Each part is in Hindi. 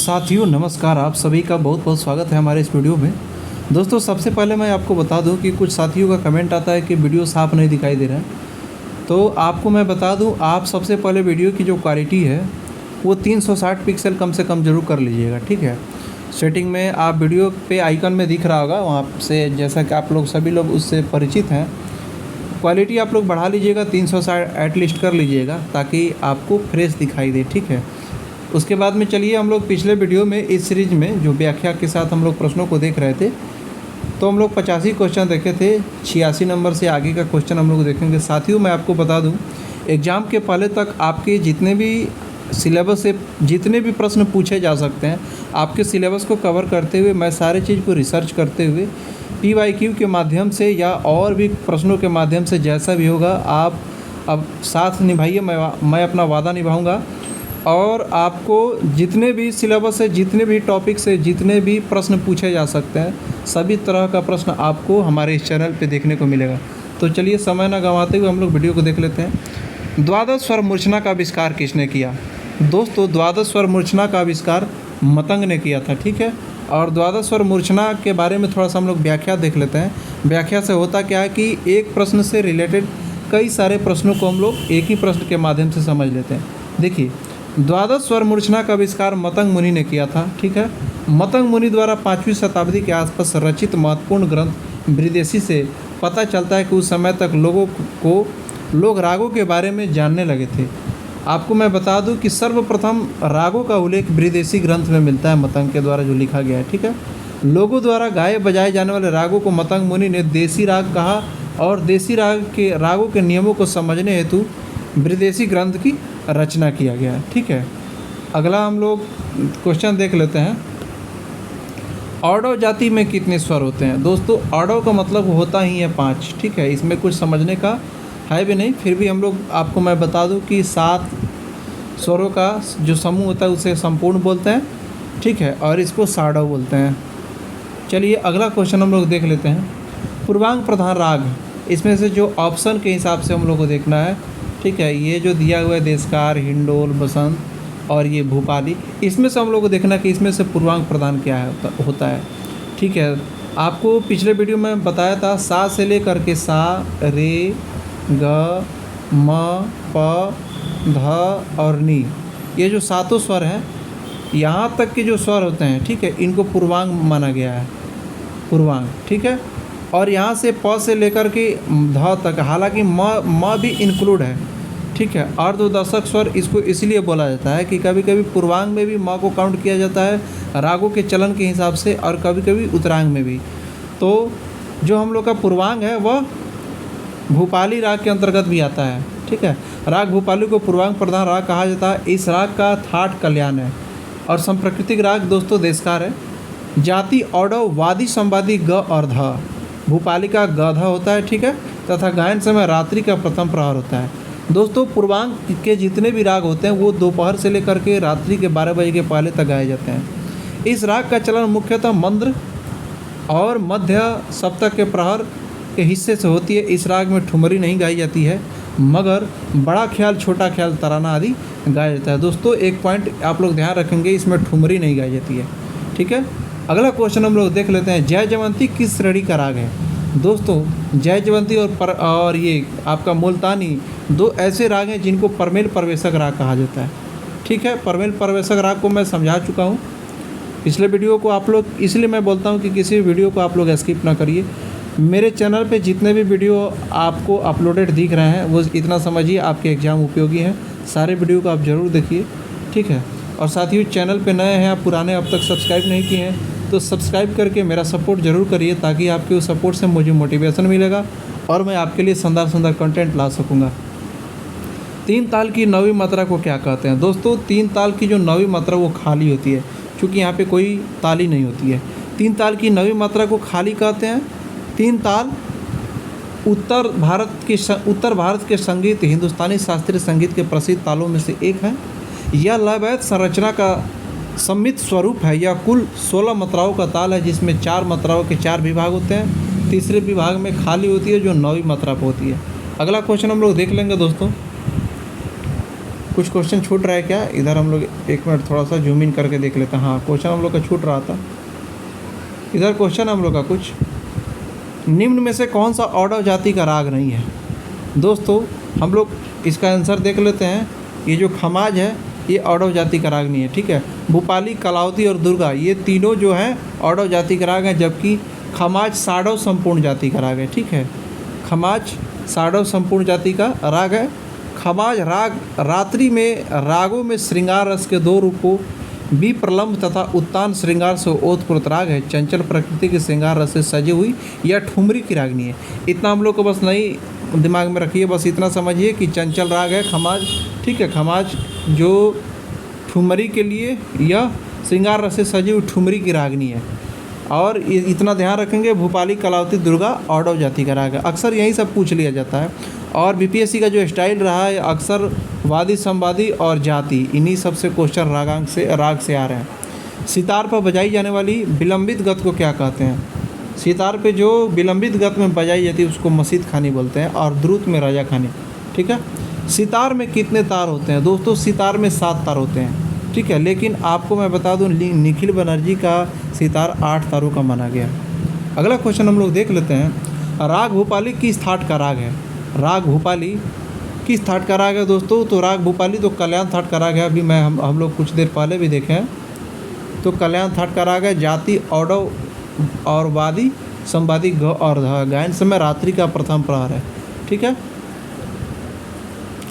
साथियों नमस्कार, आप सभी का बहुत बहुत स्वागत है हमारे इस वीडियो में। दोस्तों सबसे पहले मैं आपको बता दूं कि कुछ साथियों का कमेंट आता है कि वीडियो साफ नहीं दिखाई दे रहा है। तो आपको मैं बता दूं, आप सबसे पहले वीडियो की जो क्वालिटी है वो 360 पिक्सल कम से कम ज़रूर कर लीजिएगा, ठीक है। सेटिंग में आप वीडियो पे आइकन में दिख रहा होगा, वहाँ से जैसा कि आप लोग सभी लोग उससे परिचित हैं, क्वालिटी आप लोग बढ़ा लीजिएगा, 360 एटलीस्ट कर लीजिएगा ताकि आपको फ्रेश दिखाई दे, ठीक है। उसके बाद में चलिए हम लोग पिछले वीडियो में इस सीरीज़ में जो व्याख्या के साथ हम लोग प्रश्नों को देख रहे थे, तो हम लोग 85 क्वेश्चन देखे थे। 86 नंबर से आगे का क्वेश्चन हम लोग देखेंगे। साथियों मैं आपको बता दूं, एग्ज़ाम के पहले तक आपके जितने भी सिलेबस से जितने भी प्रश्न पूछे जा सकते हैं, आपके सिलेबस को कवर करते हुए मैं सारे चीज़ को रिसर्च करते हुए PYQ के माध्यम से या और भी प्रश्नों के माध्यम से जैसा भी होगा आप अब साथ निभाइए। मैं अपना वादा निभाऊँगा और आपको जितने भी सिलेबस से, जितने भी टॉपिक से, जितने भी प्रश्न पूछे जा सकते हैं, सभी तरह का प्रश्न आपको हमारे इस चैनल पे देखने को मिलेगा। तो चलिए समय ना गंवाते हुए हम लोग वीडियो को देख लेते हैं। द्वादश स्वर मूर्छना का आविष्कार किसने किया? दोस्तों द्वादश स्वर मूर्छना का आविष्कार मतंग ने किया था, ठीक है। और द्वादश स्वर मूर्छना के बारे में थोड़ा सा हम लोग व्याख्या देख लेते हैं। व्याख्या से होता क्या है कि एक प्रश्न से रिलेटेड कई सारे प्रश्नों को हम लोग एक ही प्रश्न के माध्यम से समझ लेते हैं। देखिए, द्वादश स्वर मूर्छना का आविष्कार मतंग मुनि ने किया था, ठीक है। मतंग मुनि द्वारा 5वीं शताब्दी के आसपास रचित महत्वपूर्ण ग्रंथ बृहदेशी से पता चलता है कि उस समय तक लोग रागों के बारे में जानने लगे थे। आपको मैं बता दूं कि सर्वप्रथम रागों का उल्लेख बृहदेशी ग्रंथ में मिलता है, मतंग के द्वारा जो लिखा गया है, ठीक है। लोगों द्वारा गाए बजाए जाने वाले रागों को मतंग मुनि ने देसी राग कहा और देसी रागों के नियमों को समझने हेतु बृहदेशी ग्रंथ की रचना किया गया है, ठीक है। अगला हम लोग क्वेश्चन देख लेते हैं। ऑडव जाति में कितने स्वर होते हैं? दोस्तों ऑडव का मतलब होता ही है 5, ठीक है। इसमें कुछ समझने का है भी नहीं, फिर भी हम लोग आपको मैं बता दूं कि 7 स्वरों का जो समूह होता है उसे संपूर्ण बोलते हैं, ठीक है, और इसको साडव बोलते हैं। चलिए अगला क्वेश्चन हम लोग देख लेते हैं। पूर्वांग प्रधान राग, इसमें से जो ऑप्शन के हिसाब से हम लोग को देखना है, ठीक है। ये जो दिया हुआ है देशकार, हिंडोल, बसंत और ये भूपाली, इसमें से हम लोग को देखना कि इसमें से पूर्वांग प्रधान क्या होता है, ठीक है। आपको पिछले वीडियो में बताया था सा से लेकर के सा, रे, ग, म, प, ध और नी, ये जो 7 स्वर हैं, यहाँ तक के जो स्वर होते हैं, ठीक है, इनको पूर्वांग माना गया है, पूर्वांग, ठीक है। और यहाँ से प से लेकर के ध तक, हालांकि म भी इंक्लूड है, ठीक है। अर्धोदशक स्वर इसको इसलिए बोला जाता है कि कभी कभी पूर्वांग में भी म को काउंट किया जाता है रागों के चलन के हिसाब से, और कभी कभी उत्तरांग में भी। तो जो हम लोग का पूर्वांग है वह भूपाली राग के अंतर्गत भी आता है, ठीक है। राग भूपाली को पूर्वांग प्रधान राग कहा जाता है। इस राग का थाट कल्याण है और संप्राकृतिक राग दोस्तों देशकार है। जाति ऑडव, वादी संवादी ग और ध। भूपाली का गधा होता है, ठीक है, तथा गायन समय रात्रि का प्रथम प्रहर होता है। दोस्तों पूर्वांग के जितने भी राग होते हैं वो दोपहर से लेकर के रात्रि के 12 बजे के पहले तक गाए जाते हैं। इस राग का चलन मुख्यतः मंद्र और मध्य सप्तक के प्रहर के हिस्से से होती है। इस राग में ठुमरी नहीं गाई जाती है, मगर बड़ा ख्याल, छोटा ख्याल, तराना आदि गाया जाता है। दोस्तों एक पॉइंट आप लोग ध्यान रखेंगे, इसमें ठुमरी नहीं गाई जाती है, ठीक है। अगला क्वेश्चन हम लोग देख लेते हैं। जय जयवंती किस श्रेणी का राग है? दोस्तों जय जयवंती और ये आपका मुल्तानी, 2 ऐसे राग हैं जिनको परमेल परवेशक राग कहा जाता है, ठीक है। परमेल परवेशक राग को मैं समझा चुका हूँ पिछले वीडियो को। आप लोग, इसलिए मैं बोलता हूँ कि किसी वीडियो को आप लोग स्किप ना करिए। मेरे चैनल पे जितने भी वीडियो आपको अपलोडेड दिख रहे हैं वो इतना समझिए आपके एग्ज़ाम उपयोगी हैं। सारे वीडियो को आप ज़रूर देखिए, ठीक है। और साथियों चैनल पे नए हैं, आप पुराने अब तक सब्सक्राइब नहीं किए हैं तो सब्सक्राइब करके मेरा सपोर्ट ज़रूर करिए, ताकि आपके उस सपोर्ट से मुझे मोटिवेशन मिलेगा और मैं आपके लिए सुंदर कंटेंट ला सकूँगा। 3 ताल की 9वीं मात्रा को क्या कहते हैं? दोस्तों 3 ताल की जो 9वीं मात्रा वो खाली होती है, क्योंकि यहाँ पे कोई ताली नहीं होती है। 3 ताल की 9वीं मात्रा को खाली कहते हैं। 3 ताल उत्तर भारत के संगीत, हिंदुस्तानी शास्त्रीय संगीत के प्रसिद्ध तालों में से एक है। यह लयबद्ध संरचना का सम्मिलित स्वरूप है। यह कुल 16 मात्राओं का ताल है, जिसमें 4 मात्राओं के 4 विभाग होते हैं। तीसरे विभाग में खाली होती है जो 9वीं मात्रा पर होती है। अगला क्वेश्चन हम लोग देख लेंगे दोस्तों। कुछ क्वेश्चन छूट रहा है क्या? इधर हम लोग 1 मिनट थोड़ा सा जूम इन करके देख लेते हैं। हाँ, क्वेश्चन हम लोग का छूट रहा था। इधर क्वेश्चन हम लोग का कुछ, निम्न में से कौन सा औडव जाति का राग नहीं है? दोस्तों हम लोग इसका आंसर देख लेते हैं। ये जो खमाज है ये औडव जाति का राग नहीं है, ठीक है। भूपाली, कलावती और दुर्गा ये तीनों जो हैं औडव जाति का राग हैं, जबकि खमाज साडव संपूर्ण जाति का राग है, ठीक है। खमाज साडव संपूर्ण जाति का राग है। खमाज राग रात्रि में रागों में श्रृंगार रस के 2 रूपों विप्रलंब तथा उत्तान श्रृंगार से ओतप्रोत राग है। चंचल प्रकृति के श्रृंगार रस से सजी हुई यह ठुमरी की रागनी है। इतना हम लोग को बस नहीं दिमाग में रखिए, बस इतना समझिए कि चंचल राग है खमाज, ठीक है। खमाज जो ठुमरी के लिए यह श्रृंगार रस से सजी हुई ठुमरी की रागनी है। और इतना ध्यान रखेंगे, भूपाली, कलावती, दुर्गा औडव जाति का राग है। अक्सर यही सब पूछ लिया जाता है। और बीपीएससी का जो स्टाइल रहा है अक्सर वादी, संवादी और जाति, इन्हीं सब से क्वेश्चन राग से आ रहे हैं। सितार पर बजाई जाने वाली विलंबित गत को क्या कहते हैं? सितार पे जो विलंबित गत में बजाई जाती है उसको मसीद खानी बोलते हैं, और द्रुत में राजा खानी, ठीक है। सितार में कितने तार होते हैं? दोस्तों सितार में 7 तार होते हैं, ठीक है। लेकिन आपको मैं बता दूं निखिल बनर्जी का सितार 8 तारों का माना गया। अगला क्वेश्चन हम लोग देख लेते हैं। राग भूपाली किस थाट का राग है? राग भूपाली किस थाट का राग है दोस्तों? तो राग भूपाली तो कल्याण थाट का राग है। अभी हम लोग कुछ देर पहले भी देखे हैं, तो कल्याण थाट का राग है। जाति औडव और वादी, संवादी ग और ध। गायन समय रात्रि का प्रथम प्रहर है, ठीक है।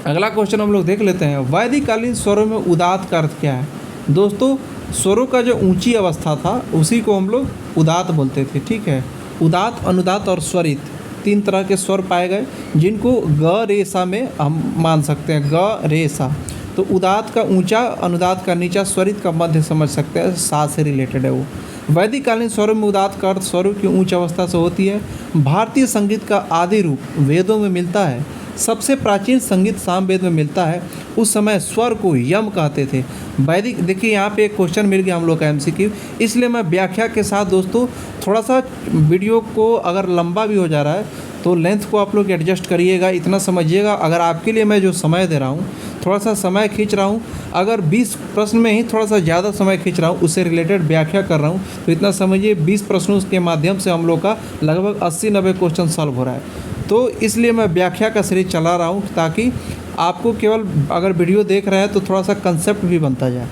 अगला क्वेश्चन हम लोग देख लेते हैं। वैदिक कालीन स्वरों में उदात का अर्थ क्या है? दोस्तों स्वरों का जो ऊंची अवस्था था उसी को हम लोग उदात बोलते थे, ठीक है। उदात, अनुदात और स्वरित 3 तरह के स्वर पाए गए, जिनको ग रे सा में हम मान सकते हैं। ग रे सा, तो उदात का ऊंचा, अनुदात का नीचा, स्वरित का मध्य समझ सकते हैं, सा से रिलेटेड है वो। वैदिक कालीन स्वरों में उदात का अर्थ स्वरों की उच्च अवस्था से होती है। भारतीय संगीत का आदि रूप वेदों में मिलता है। सबसे प्राचीन संगीत सामवेद में मिलता है। उस समय स्वर को यम कहते थे। वैदिक, देखिए यहाँ पे एक क्वेश्चन मिल गया हम लोग का एमसीक्यू, इसलिए मैं व्याख्या के साथ दोस्तों थोड़ा सा वीडियो को अगर लंबा भी हो जा रहा है तो लेंथ को आप लोग एडजस्ट करिएगा। इतना समझिएगा, अगर आपके लिए मैं जो समय दे रहा हूँ थोड़ा सा समय खींच रहा हूँ, अगर 20 प्रश्न में ही थोड़ा सा ज़्यादा समय खींच रहा हूँ, उससे रिलेटेड व्याख्या कर रहा हूँ, तो इतना समझिए 20 प्रश्नों के माध्यम से हम लोग का लगभग 80-90 क्वेश्चन सॉल्व हो रहा है। तो इसलिए मैं व्याख्या का सीरीज चला रहा हूँ, ताकि आपको केवल अगर वीडियो देख रहे हैं तो थोड़ा सा कंसेप्ट भी बनता जाए।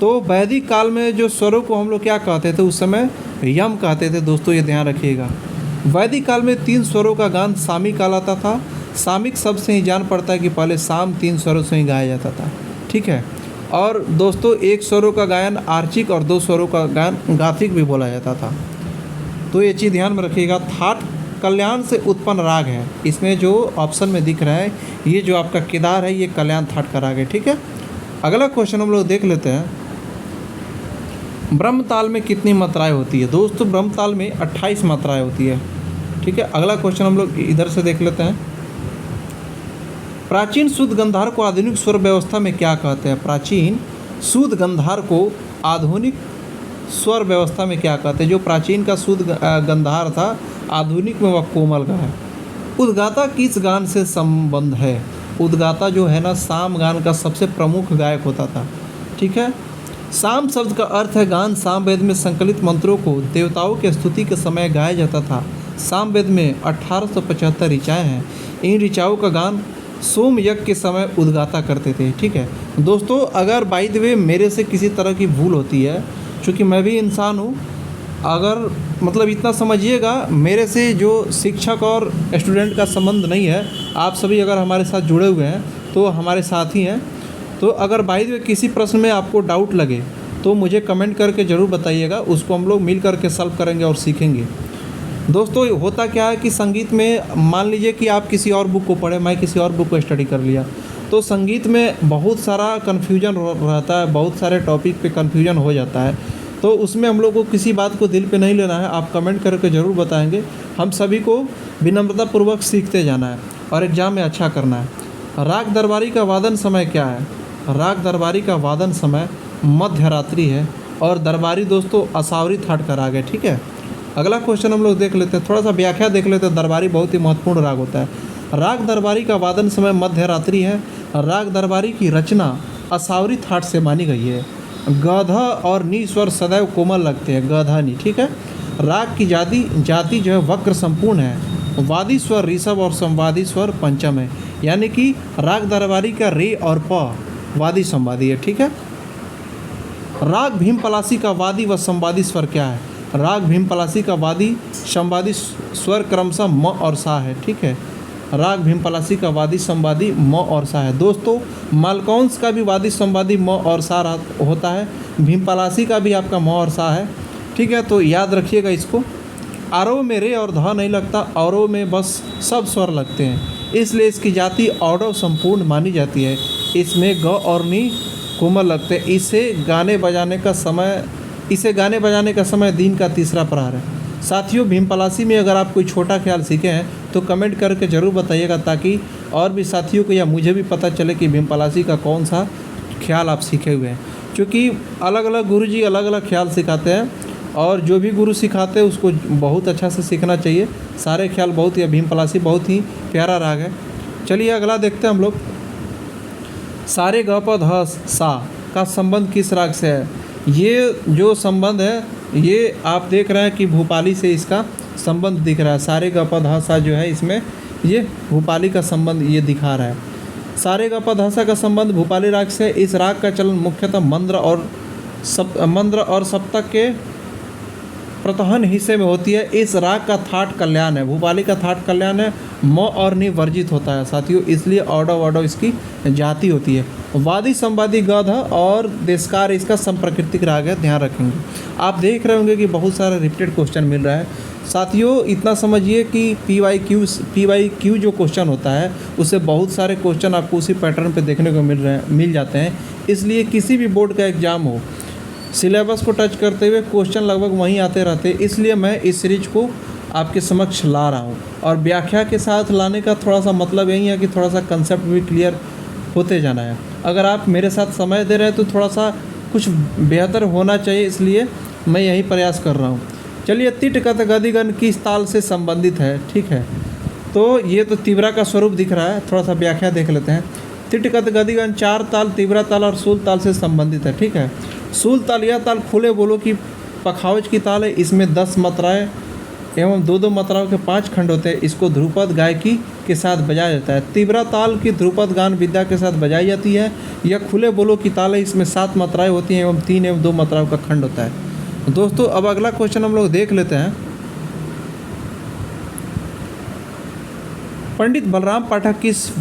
तो वैदिक काल में जो स्वरों को हम लोग क्या कहते थे? उस समय यम कहते थे दोस्तों, ये ध्यान रखिएगा। वैदिक काल में 3 स्वरों का गान सामिक कहलाता था। सामिक शब्द से ही जान पड़ता है कि पहले साम 3 स्वरों से ही गाया जाता था, ठीक है। और दोस्तों 1 स्वरों का गायन आर्चिक और 2 स्वरों का गायन गाथिक भी बोला जाता था। तो ये चीज़ ध्यान में रखिएगा। थाट कल्याण से उत्पन्न राग है। इसमें जो ऑप्शन में दिख रहा है ये जो आपका केदार है ये कल्याण थाट का राग है, ठीक है। अगला क्वेश्चन हम लोग देख लेते हैं। ब्रह्मताल में कितनी मात्राएं होती है? दोस्तों ब्रह्मताल में 28 मात्राएं होती है, ठीक है। अगला क्वेश्चन हम लोग इधर से देख लेते हैं। प्राचीन शुद्ध गंधार को आधुनिक स्वर व्यवस्था में क्या कहते हैं? प्राचीन शुद्ध गंधार को आधुनिक स्वर व्यवस्था में क्या कहते हैं? जो प्राचीन का शुद्ध गंधार था, आधुनिक में वह कोमल का है। उद्गाता किस गान से संबंध है? उद्गाता जो है ना, साम गान का सबसे प्रमुख गायक होता था, ठीक है। साम शब्द का अर्थ है गान। सामवेद में संकलित मंत्रों को देवताओं की स्तुति के समय गाया जाता था। सामवेद में 1875 ऋचाएँ हैं। इन ऋचाओं का गान सोम यज्ञ के समय उद्गाता करते थे, ठीक है। दोस्तों अगर बाय द वे मेरे से किसी तरह की भूल होती है, क्योंकि मैं भी इंसान हूँ, अगर मतलब इतना समझिएगा, मेरे से जो शिक्षक और स्टूडेंट का संबंध नहीं है, आप सभी अगर हमारे साथ जुड़े हुए हैं तो हमारे साथी हैं। तो अगर बाय द वे किसी प्रश्न में आपको डाउट लगे तो मुझे कमेंट करके ज़रूर बताइएगा, उसको हम लोग मिल करके सॉल्व करेंगे और सीखेंगे। दोस्तों होता क्या है कि संगीत में मान लीजिए कि आप किसी और बुक को पढ़े, मैं किसी और बुक को स्टडी कर लिया, तो संगीत में बहुत सारा कन्फ्यूजन रहता है, बहुत सारे टॉपिक पे कन्फ्यूजन हो जाता है। तो उसमें हम लोग को किसी बात को दिल पे नहीं लेना है। आप कमेंट करके ज़रूर बताएंगे। हम सभी को विनम्रतापूर्वक सीखते जाना है और एग्ज़ाम में अच्छा करना है। राग दरबारी का वादन समय क्या है? राग दरबारी का वादन समय मध्य रात्रि है और दरबारी दोस्तों असावरी थाट का राग है, ठीक है। अगला क्वेश्चन हम लोग देख लेते हैं, थोड़ा सा व्याख्या देख लेते हैं। दरबारी बहुत ही महत्वपूर्ण राग होता है। राग दरबारी का वादन समय मध्य रात्रि है। राग दरबारी की रचना असावरी थाट से मानी गई है। गधा और नी स्वर सदैव कोमल लगते हैं, गधा नी, ठीक है। राग की जाति जो है वक्र संपूर्ण है। वादी स्वर ऋषभ और संवादी स्वर पंचम है, यानी कि राग दरबारी का रे और प वादी संवादी है, ठीक है। राग भीम पलासी का वादी व संवादी स्वर क्या है? राग भीम पलासी का वादी संवादी स्वर क्रमशः म और सा है, ठीक है। राग भीम पलासी का वादी संवादी म और सा है। दोस्तों मालकौंस का भी वादी संवादी म और सा होता है, भीम पलासी का भी आपका म और सा है, ठीक है। तो याद रखिएगा इसको। आरोह में रे और ध नहीं लगता, औरों में बस सब स्वर लगते हैं, इसलिए इसकी जाति औडव संपूर्ण मानी जाती है। इसमें ग और नी कोमल लगते हैं। इसे गाने बजाने का समय दिन का तीसरा प्रहर है। साथियों भीम पलासी में अगर आप कोई छोटा ख्याल सीखे हैं तो कमेंट करके ज़रूर बताइएगा, ताकि और भी साथियों को या मुझे भी पता चले कि भीम पलासी का कौन सा ख्याल आप सीखे हुए हैं। क्योंकि अलग अलग गुरुजी अलग अलग ख्याल सिखाते हैं, और जो भी गुरु सिखाते हैं उसको बहुत अच्छा से सीखना चाहिए। सारे ख्याल बहुत ही, भीम पलासी बहुत ही प्यारा राग है। चलिए अगला देखते हैं हम लोग। सारे ग प ध सा का संबंध किस राग से है? ये जो संबंध है ये आप देख रहे हैं कि भूपाली से इसका संबंध दिख रहा है। सारे ग प ध सा जो है इसमें ये भूपाली का संबंध ये दिखा रहा है। सारे ग प ध सा का संबंध भूपाली राग से। इस राग का चलन मुख्यतः मंद्र और सप्तक के प्रतहन हिस्से में होती है। इस राग का थाट कल्याण है, भूपाली का थाट कल्याण है, म और नि वर्जित होता है साथियों, इसलिए ऑडव इसकी जाति होती है। वादी संवादी गध और देशकार इसका संप्रकृतिक राग है, ध्यान रखेंगे। आप देख रहे होंगे कि बहुत सारा रिपीटेड क्वेश्चन मिल रहा है साथियों। इतना समझिए कि PYQ जो क्वेश्चन होता है उससे बहुत सारे क्वेश्चन आपको उसी पैटर्न पे देखने को मिल जाते हैं। इसलिए किसी भी बोर्ड का एग्ज़ाम हो, सिलेबस को टच करते हुए क्वेश्चन लगभग वहीं आते रहते हैं, इसलिए मैं इस सीरीज को आपके समक्ष ला रहा हूँ। और व्याख्या के साथ लाने का थोड़ा सा मतलब यही है कि थोड़ा सा कंसेप्ट भी क्लियर होते जाना है। अगर आप मेरे साथ समय दे रहे हैं तो थोड़ा सा कुछ बेहतर होना चाहिए, इसलिए मैं यही प्रयास कर रहा हूँ। चलिए तिट कत गदिगन किस ताल से संबंधित है, ठीक है। तो ये तो तीव्रा का स्वरूप दिख रहा है, थोड़ा सा व्याख्या देख लेते हैं। तिट कत गदिगन 4 ताल तीव्रा ताल और सूल ताल से संबंधित है, ठीक है। सूल ताल यह ताल खुले बोलो की पखावज की ताल है। इसमें 10 मात्राएँ एवं 2-2 मात्राओं के 5 खंड होते हैं। इसको ध्रुपद गायकी के साथ बजाया जाता है। तीव्रा ताल की ध्रुपद गान विद्या के साथ बजाई जाती है। यह खुले बोलो की ताल है, इसमें 7 मात्राएँ होती हैं एवं 3 एवं 2 मात्राओं का खंड होता है। दोस्तों अब अगला क्वेश्चन हम लोग देख लेते हैं। पंडित बलराम पाठक किस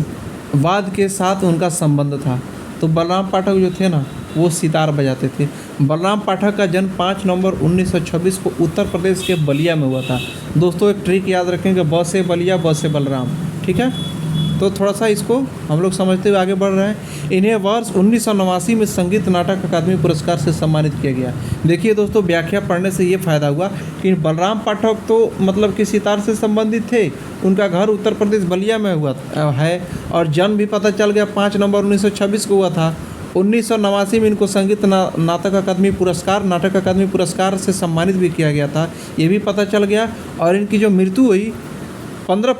वाद्य के साथ उनका संबंध था? तो बलराम पाठक जो थे ना वो सितार बजाते थे। बलराम पाठक का जन्म 5 नवंबर 1926 को उत्तर प्रदेश के बलिया में हुआ था। दोस्तों एक ट्रिक याद रखेंगे, ब से बलिया ब से बलराम, ठीक है। तो थोड़ा सा इसको हम लोग समझते हुए आगे बढ़ रहे हैं। इन्हें वर्ष 1989 में संगीत नाटक अकादमी पुरस्कार से सम्मानित किया गया। देखिए दोस्तों व्याख्या पढ़ने से ये फ़ायदा हुआ कि बलराम पाठक तो मतलब कि सितार से संबंधित थे, उनका घर उत्तर प्रदेश बलिया में हुआ है, और जन्म भी पता चल गया 5 नवंबर 1926 को हुआ था। 1989 में इनको संगीत नाटक अकादमी पुरस्कार से सम्मानित भी किया गया था, ये भी पता चल गया। और इनकी जो मृत्यु हुई 15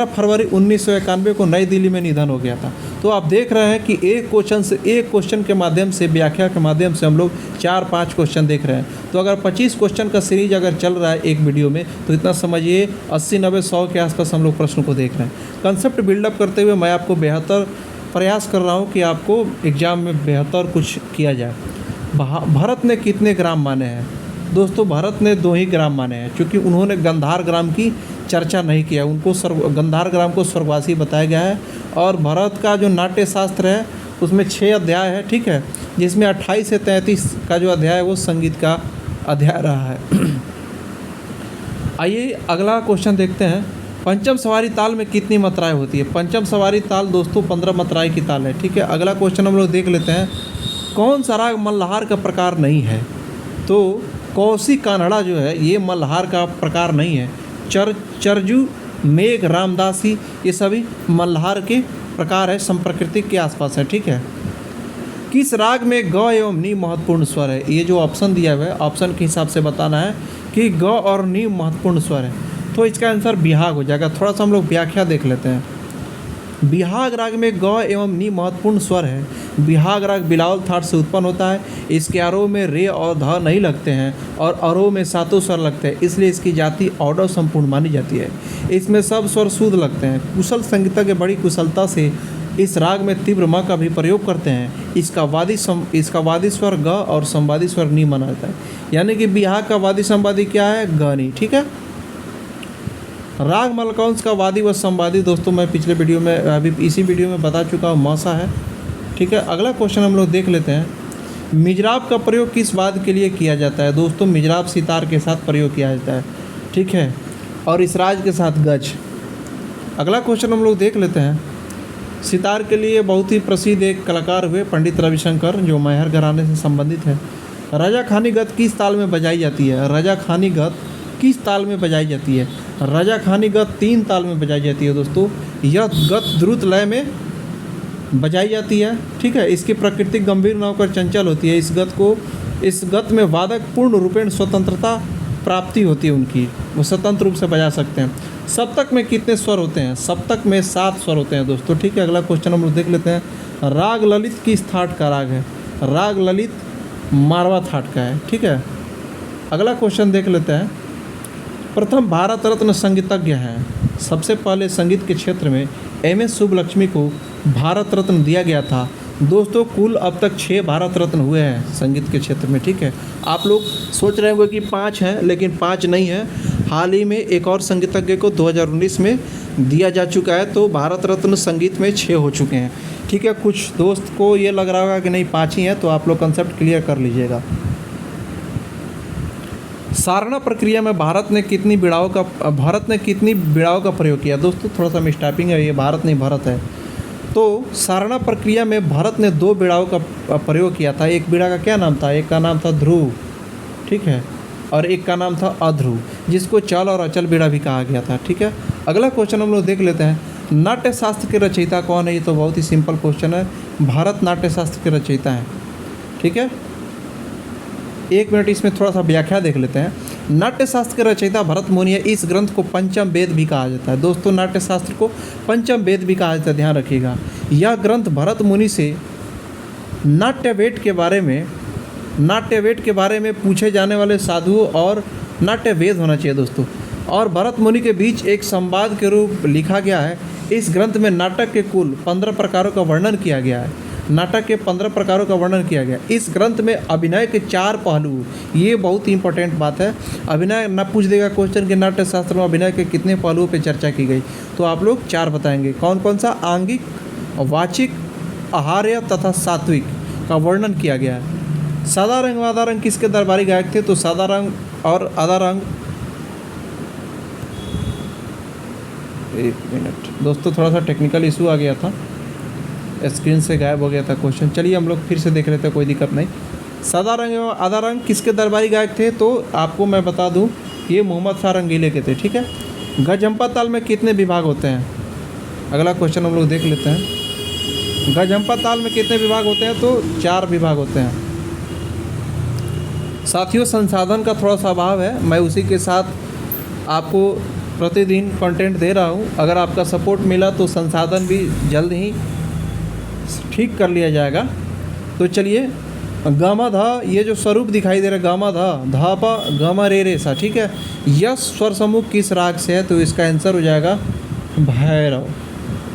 फरवरी 1991 को नई दिल्ली में निधन हो गया था। तो आप देख रहे हैं कि एक क्वेश्चन के माध्यम से, व्याख्या के माध्यम से हम लोग 4-5 क्वेश्चन देख रहे हैं। तो अगर 25 क्वेश्चन का सीरीज अगर चल रहा है एक वीडियो में, तो इतना समझिए 80, 90, 100 के आसपास हम लोग प्रश्न को देख रहे हैं। कंसेप्ट बिल्डअप करते हुए मैं आपको बेहतर प्रयास कर रहा हूँ कि आपको एग्ज़ाम में बेहतर कुछ किया जाए। भरत ने कितने ग्राम माने हैं? दोस्तों भरत ने 2 ही ग्राम माने हैं, क्योंकि उन्होंने गंधार ग्राम की चर्चा नहीं किया। उनको गंधार ग्राम को स्वर्गवासी बताया गया है। और भरत का जो नाट्य शास्त्र है उसमें 6 अध्याय है, ठीक है, जिसमें 28 से 33 का जो अध्याय है वो संगीत का अध्याय रहा है। आइए अगला क्वेश्चन देखते हैं। पंचम सवारी ताल में कितनी मात्राएं होती है? पंचम सवारी ताल दोस्तों 15 मात्राएं की ताल है, ठीक है। अगला क्वेश्चन हम लोग देख लेते हैं। कौन सा राग मल्हार का प्रकार नहीं है? तो कौशिक कान्हड़ा जो है ये मल्हार का प्रकार नहीं है। चरजू, मेघ, रामदासी ये सभी मल्हार के प्रकार है, संप्रकृतिक के आसपास है, ठीक है। किस राग में ग एवं नी महत्वपूर्ण स्वर है? ये जो ऑप्शन दिया हुआ है, ऑप्शन के हिसाब से बताना है कि ग और नी महत्वपूर्ण स्वर है। तो इसका आंसर बिहाग हो जाएगा। थोड़ा सा हम लोग व्याख्या देख लेते हैं। बिहाग राग में ग एवं नी महत्वपूर्ण स्वर है। बिहाग राग बिलावल थाट से उत्पन्न होता है। इसके आरोह में रे और ध नहीं लगते हैं और आरोह में सातों स्वर लगते हैं, इसलिए इसकी जाति औडव संपूर्ण मानी जाती है। इसमें सब स्वर शुद्ध लगते हैं। कुशल संगीतज्ञ बड़ी कुशलता से इस राग में तीव्र म का भी प्रयोग करते हैं। इसका वादी स्वर ग और संवादी स्वर नी माना जाता है, यानी कि बिहाग का वादी संवादी क्या है, ग नी। ठीक है। राग मलकौंस का वादी व संवादी दोस्तों मैं पिछले वीडियो में अभी इसी वीडियो में बता चुका हूँ, मौसा है। ठीक है। अगला क्वेश्चन हम लोग देख लेते हैं। मिजराब का प्रयोग किस वाद्य के लिए किया जाता है? दोस्तों मिजराब सितार के साथ प्रयोग किया जाता है। ठीक है। और इसराज के साथ गज। अगला क्वेश्चन हम लोग देख लेते हैं। सितार के लिए बहुत ही प्रसिद्ध एक कलाकार हुए पंडित रविशंकर, जो मैहर घराने से संबंधित है। रजा खानी गत किस ताल में बजाई जाती है? रजा खानी गत किस ताल में बजाई जाती है? रजा खानी गत 3 ताल में बजाई जाती है दोस्तों। यह गत द्रुत लय में बजाई जाती है। ठीक है। इसकी प्रकृति गंभीर न होकर चंचल होती है। इस गत में वादक पूर्ण रूपेण स्वतंत्रता प्राप्ति होती है उनकी, वो स्वतंत्र रूप से बजा सकते हैं। सप्तक में कितने स्वर होते हैं? सप्तक में 7 स्वर होते हैं दोस्तों। ठीक है। अगला क्वेश्चन हम लोग देख लेते हैं। राग ललित किस थाट का राग है? राग ललित मारवा थाट का है। ठीक है। अगला क्वेश्चन देख लेते हैं। प्रथम भारत रत्न संगीतज्ञ हैं। सबसे पहले संगीत के क्षेत्र में एम.एस. सुब्बलक्ष्मी को भारत रत्न दिया गया था। दोस्तों कुल अब तक 6 भारत रत्न हुए हैं संगीत के क्षेत्र में। ठीक है। आप लोग सोच रहे होंगे कि 5 हैं, लेकिन 5 नहीं है। हाल ही में एक और संगीतज्ञ को 2019 में दिया जा चुका है, तो भारत रत्न संगीत में 6 हो चुके हैं। ठीक है। कुछ दोस्त को ये लग रहा होगा कि नहीं 5 ही हैं, तो आप लोग कंसेप्ट क्लियर कर लीजिएगा। सारणा प्रक्रिया में भारत ने कितनी बिड़ाओं का प्रयोग किया? दोस्तों थोड़ा सा मिस्टाइपिंग है, ये भारत नहीं भरत है। तो सारणा प्रक्रिया में भारत ने 2 बिड़ाओं का प्रयोग किया था। एक बिड़ा का क्या नाम था? एक का नाम था ध्रुव। ठीक है। और एक का नाम था अध्रुव, जिसको चल और अचल बिड़ा भी कहा गया था। ठीक है। अगला क्वेश्चन हम लोग देख लेते हैं। नाट्य शास्त्र के रचयिता कौन है? ये तो बहुत ही सिंपल क्वेश्चन है। भारत नाट्य शास्त्र के रचयिता हैं। ठीक है। 1 मिनट इसमें थोड़ा सा व्याख्या देख लेते हैं। नाट्य शास्त्र के रचयिता भरत मुनि है। इस ग्रंथ को पंचम वेद भी कहा जाता है। दोस्तों नाट्य शास्त्र को पंचम वेद भी कहा जाता है, ध्यान रखिएगा। यह ग्रंथ भरत मुनि से नाट्यवेद के बारे में पूछे जाने वाले साधुओं और नाट्यवेद होना चाहिए दोस्तों, और भरत मुनि के बीच एक संवाद के रूप लिखा गया है। इस ग्रंथ में नाटक के कुल 15 प्रकारों का वर्णन किया गया है। नाटक के 15 प्रकारों का वर्णन किया गया। इस ग्रंथ में अभिनय के 4 पहलू, ये बहुत ही इंपॉर्टेंट बात है। अभिनय ना पूछ देगा क्वेश्चन कि नाट्य शास्त्र में अभिनय के कितने पहलुओं पे चर्चा की गई, तो आप लोग 4 बताएंगे। कौन कौन सा? आंगिक, वाचिक, आहार्य तथा सात्विक का वर्णन किया गया है। सादा रंग व आधा रंग किसके दरबारी गायक थे? तो सादा रंग और आधा रंग, 1 मिनट दोस्तों थोड़ा सा टेक्निकल इशू आ गया था, स्क्रीन से गायब हो गया था क्वेश्चन। चलिए हम लोग फिर से देख लेते हैं, कोई दिक्कत नहीं। सादा रंग एवं आधा रंग किसके दरबारी गायक थे? तो आपको मैं बता दूं, ये मोहम्मद शाह रंगीले के थे। ठीक है। गजम्पा ताल में कितने विभाग होते हैं? अगला क्वेश्चन हम लोग देख लेते हैं। गजम्पा ताल में कितने विभाग होते हैं? तो 4 विभाग होते हैं। साथियों संसाधन का थोड़ा सा अभाव है, मैं उसी के साथ आपको प्रतिदिन कंटेंट दे रहा हूँ। अगर आपका सपोर्ट मिला तो संसाधन भी जल्द ही ठीक कर लिया जाएगा। तो चलिए, गामा धा, ये जो स्वरूप दिखाई दे रहा है गामा धा, धा पा गामा रे रे सा। ठीक है। यह स्वर समूह किस राग से है? तो इसका आंसर हो जाएगा भैरव।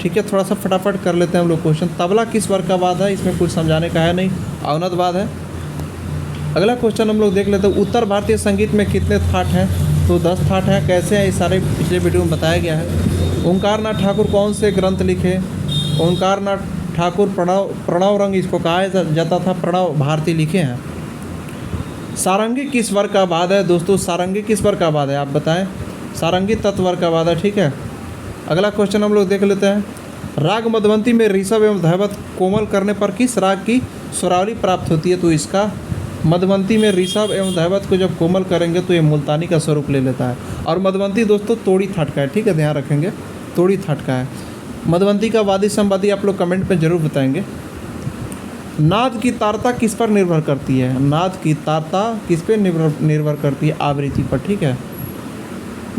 ठीक है। थोड़ा सा फटाफट कर लेते हैं हम लोग क्वेश्चन। तबला किस वर्ग का वाद्य है? इसमें कुछ समझाने का है नहीं, अवनत वाद्य है। अगला क्वेश्चन हम लोग देख लेते हैं। उत्तर भारतीय संगीत में कितने थाट हैं? तो 10 थाट हैं। कैसे हैं? इस सारे पिछले वीडियो में बताया गया है। ओंकारनाथ ठाकुर कौन से ग्रंथ लिखे? ओंकारनाथ ठाकुर प्रणव रंग इसको कहा जाता था, प्रणव भारती लिखे हैं। सारंगी किस वर्ग का वाद्य है? दोस्तों सारंगी किस वर्ग का वाद्य है, आप बताएं। सारंगी तत्व वर्ग का वाद्य है। ठीक है। अगला क्वेश्चन हम लोग देख लेते हैं। राग मधुवंती में ऋषभ एवं धैवत कोमल करने पर किस राग की स्वरावली प्राप्त होती है? तो इसका मधुवंती में ऋषभ एवं धैवत को जब कोमल करेंगे तो ये मुल्तानी का स्वरूप ले लेता है। और मधुवंती दोस्तों तोड़ी थाट का है। ठीक है, ध्यान रखेंगे, तोड़ी थाट का है। मधुवंती का वादी संवादी आप लोग कमेंट में जरूर बताएंगे। नाद की तारता किस पर निर्भर करती है? नाद की तारता किस पर निर्भर करती है? आवृत्ति पर। ठीक है।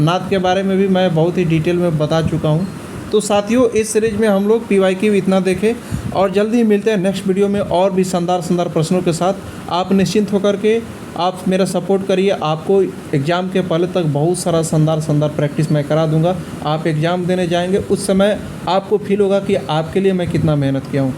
नाद के बारे में भी मैं बहुत ही डिटेल में बता चुका हूँ। तो साथियों इस सीरीज में हम लोग PYQ इतना देखें और जल्दी ही मिलते हैं नेक्स्ट वीडियो में और भी शानदार प्रश्नों के साथ। आप निश्चिंत होकर के आप मेरा सपोर्ट करिए। आपको एग्ज़ाम के पहले तक बहुत सारा शानदार प्रैक्टिस मैं करा दूंगा। आप एग्ज़ाम देने जाएंगे उस समय आपको फील होगा कि आपके लिए मैं कितना मेहनत किया हूँ।